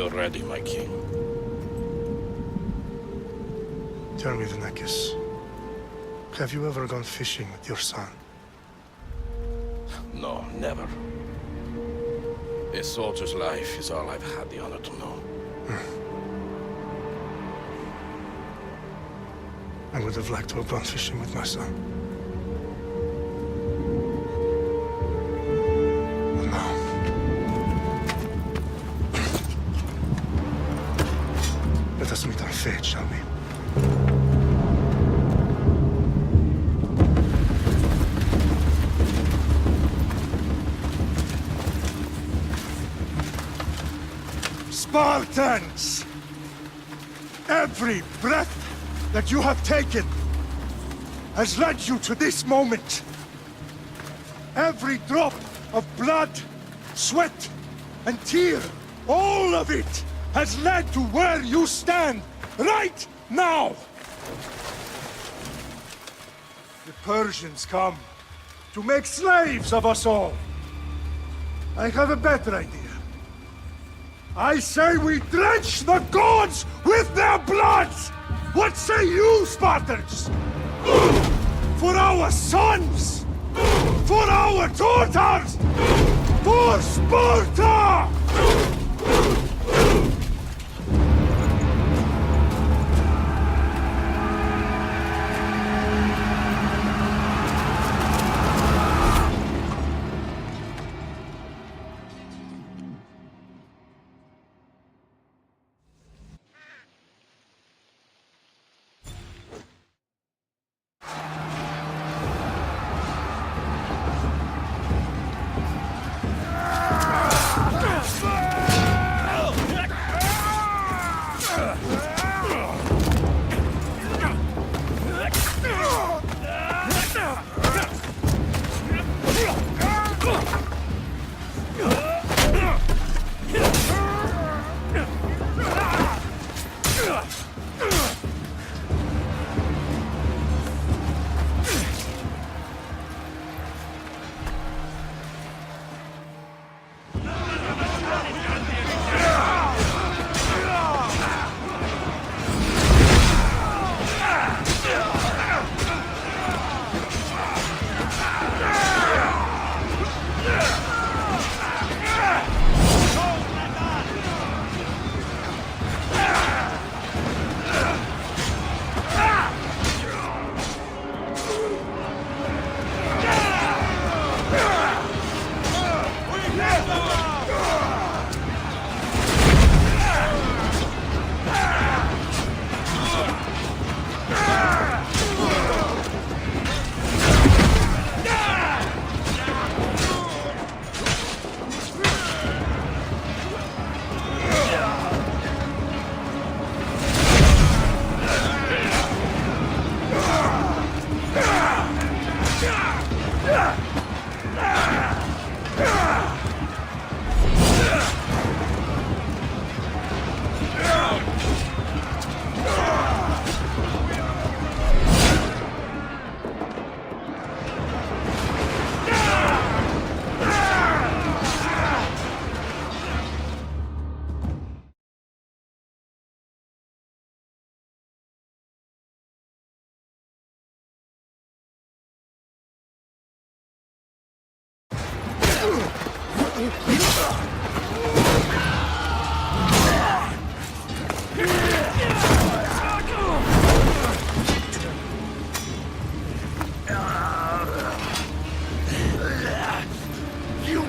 you're ready, my king. Tell me, Vinekis, have you ever gone fishing with your son? No, never. A soldier's life is all I've had the honor to know. I would have liked to have gone fishing with my son. But no. Let us meet our fate, shall we? Spartans! Every breath that you have taken has led you to this moment. Every drop of blood, sweat, and tear, all of it has led to where you stand right now. The Persians come to make slaves of us all. I have a better idea. I say we drench the gods with their blood! What say you, Spartans? For our sons! For our daughters! For Sparta!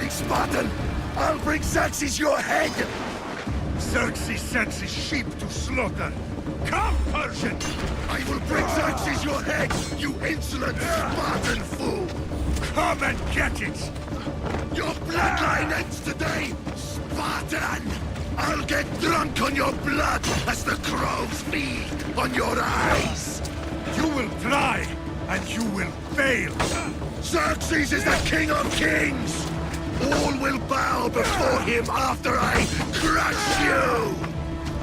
Spartan! I'll bring Xerxes your head! Xerxes sends his sheep to slaughter. Come, Persian! I will bring Xerxes your head, you insolent Spartan fool! Come and get it! Your bloodline ends today, Spartan! I'll get drunk on your blood as the crows feed on your eyes! You will try, and you will fail! Xerxes is the king of kings! All will bow before him after I crush you!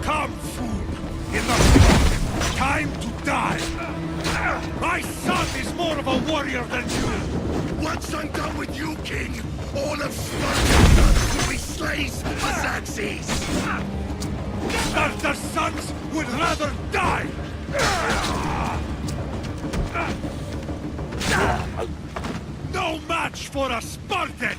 Come, fool! Enough! Time to die! My son is more of a warrior than you! Once I'm done with you, king, all of Sparta's sons will be slaves for Xerxes! Sparta's sons would rather die! No match for a Spartan!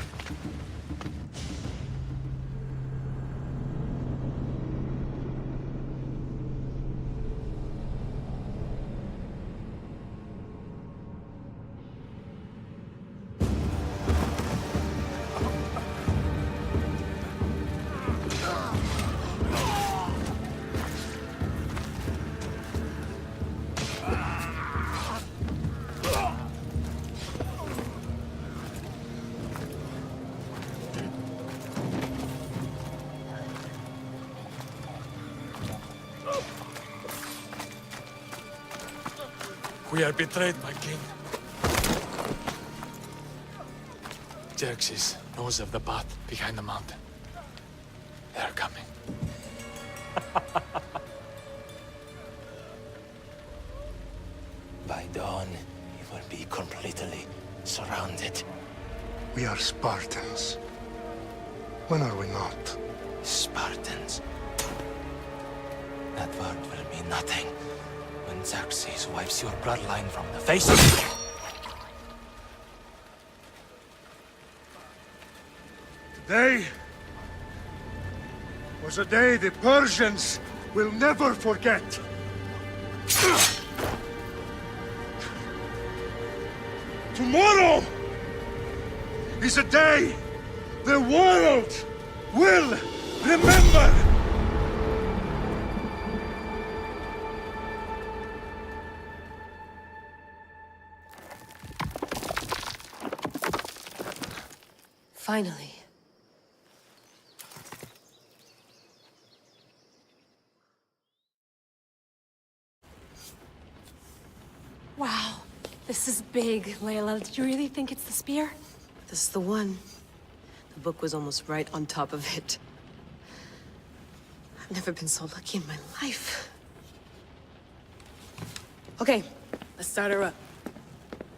We are betrayed, my king. Xerxes knows of the path behind the mountain. They are coming. By dawn, you will be completely surrounded. We are Spartans. When are we not? Spartans. That word will mean nothing when Xerxes wipes your bloodline from the face of the... Today was a day the Persians will never forget. Tomorrow is a day the world will remember. Finally. Wow, this is big, Layla. Did you really think it's the spear? This is the one. The book was almost right on top of it. I've never been so lucky in my life. Okay, let's start her up.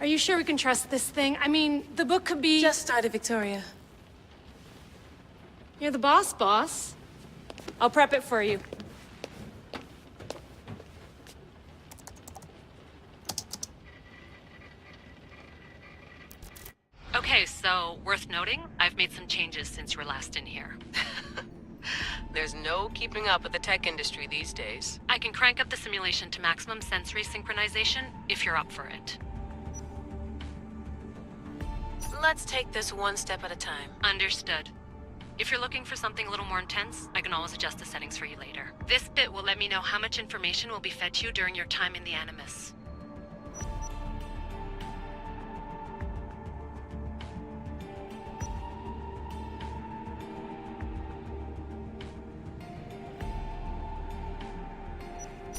Are you sure we can trust this thing? I mean, the book could be... Just started, Victoria. You're the boss. I'll prep it for you. Okay, so worth noting, I've made some changes since you were last in here. There's no keeping up with the tech industry these days. I can crank up the simulation to maximum sensory synchronization if you're up for it. Let's take this one step at a time. Understood. If you're looking for something a little more intense, I can always adjust the settings for you later. This bit will let me know how much information will be fed to you during your time in the Animus.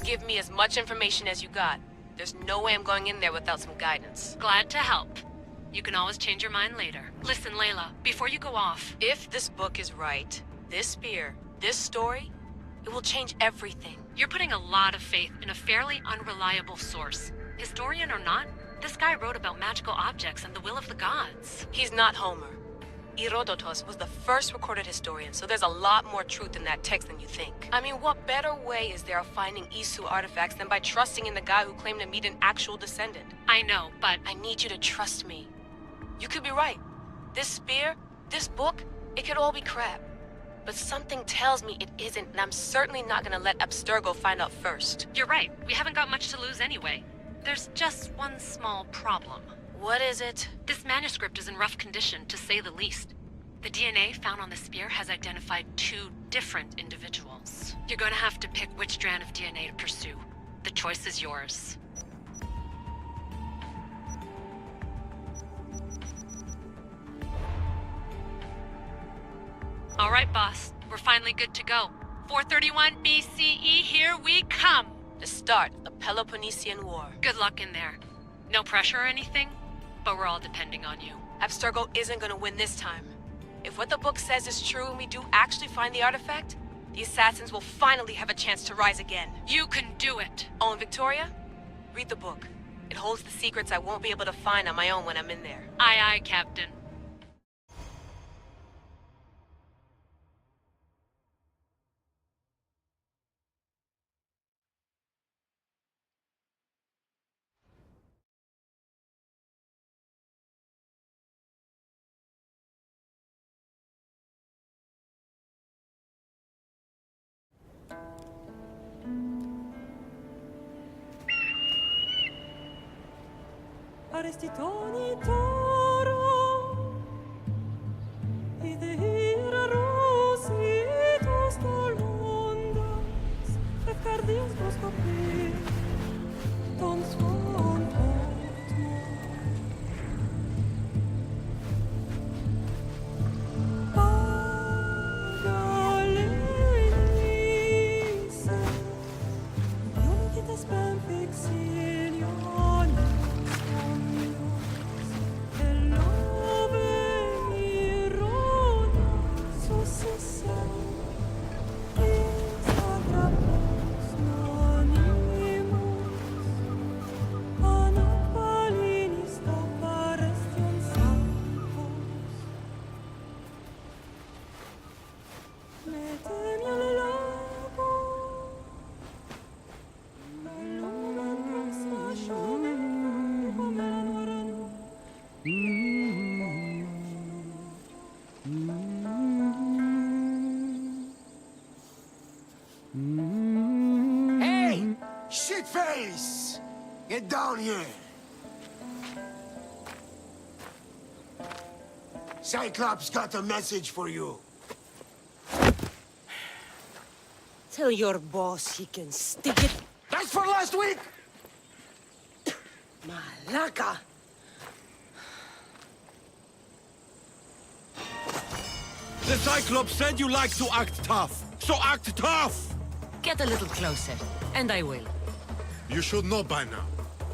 Give me as much information as you got. There's no way I'm going in there without some guidance. Glad to help. You can always change your mind later. Listen, Layla, before you go off... If this book is right, this spear, this story, it will change everything. You're putting a lot of faith in a fairly unreliable source. Historian or not, this guy wrote about magical objects and the will of the gods. He's not Homer. Herodotus was the first recorded historian, so there's a lot more truth in that text than you think. I mean, what better way is there of finding Isu artifacts than by trusting in the guy who claimed to meet an actual descendant? I know, but... I need you to trust me. You could be right. This spear, this book, it could all be crap. But something tells me it isn't, and I'm certainly not gonna let Abstergo find out first. You're right. We haven't got much to lose anyway. There's just one small problem. What is it? This manuscript is in rough condition, to say the least. The DNA found on the spear has identified 2 different individuals. You're going to have to pick which strand of DNA to pursue. The choice is yours. All right, boss. We're finally good to go. 431 BCE, here we come! The start of the Peloponnesian War. Good luck in there. No pressure or anything, but we're all depending on you. Abstergo isn't gonna win this time. If what the book says is true and we do actually find the artifact, the assassins will finally have a chance to rise again. You can do it! Oh, and Victoria? Read the book. It holds the secrets I won't be able to find on my own when I'm in there. Aye, aye, Captain. Hey! Shitface! Get down here! Cyclops got a message for you. Tell your boss he can stick it. That's for last week! Malaka! The Cyclops said you like to act tough, so act tough! Get a little closer, and I will. You should know by now.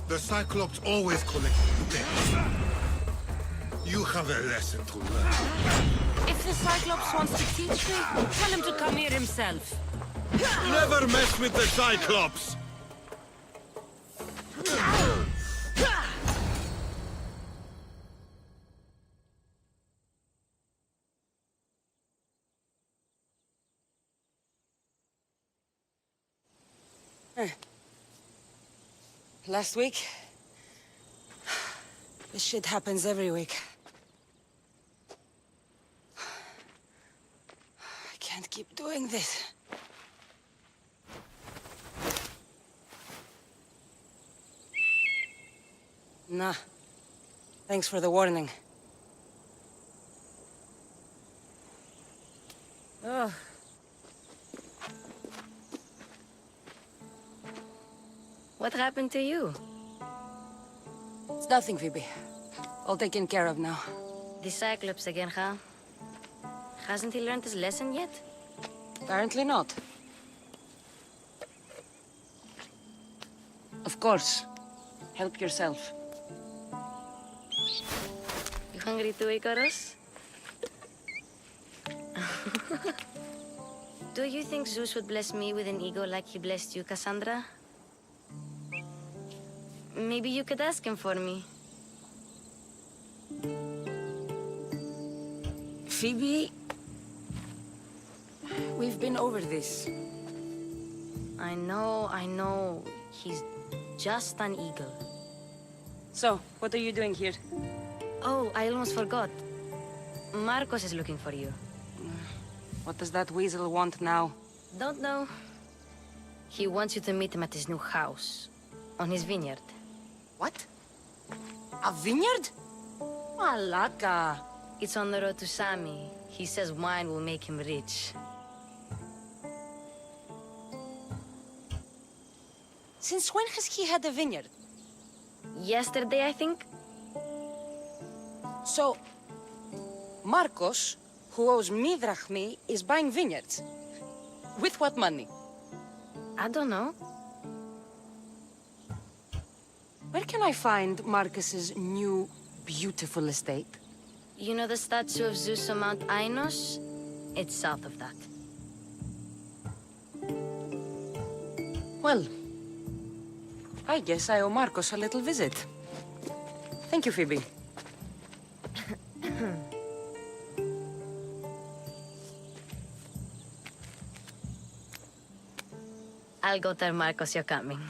The Cyclops always collect debts. You have a lesson to learn. If the Cyclops wants to teach me, tell him to come here himself. Never mess with the Cyclops! Last week? This shit happens every week. I can't keep doing this. Nah. Thanks for the warning. Oh. What happened to you? It's nothing, Phoebe. All taken care of now. The Cyclops again, huh? Hasn't he learned his lesson yet? Apparently not. Of course. Help yourself. You hungry too, Icarus? Do you think Zeus would bless me with an ego like he blessed you, Cassandra? Maybe you could ask him for me. Phoebe... We've been over this. I know. He's just an eagle. So, what are you doing here? Oh, I almost forgot. Marcos is looking for you. What does that weasel want now? Don't know. He wants you to meet him at his new house. On his vineyard. What? A vineyard? Malaka. It's on the road to Sami. He says wine will make him rich. Since when has he had a vineyard? Yesterday, I think? So, Marcos, who owes me drachmi, is buying vineyards. With what money? I don't know. Where can I find Marcus's new, beautiful estate? You know the statue of Zeus on Mount Ainos? It's south of that. Well, I guess I owe Marcos a little visit. Thank you, Phoebe. I'll go tell Marcos you're coming.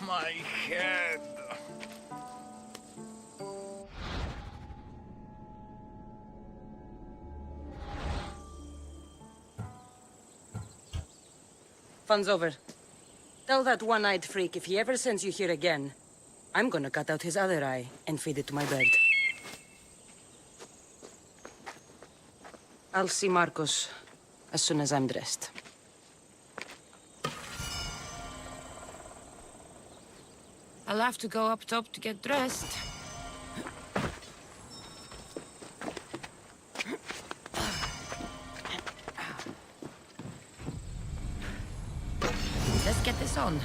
My head. Fun's over. Tell that one-eyed freak if he ever sends you here again, I'm gonna cut out his other eye and feed it to my bird. I'll see Marcos as soon as I'm dressed. I'll have to go up top to get dressed. Let's get this on.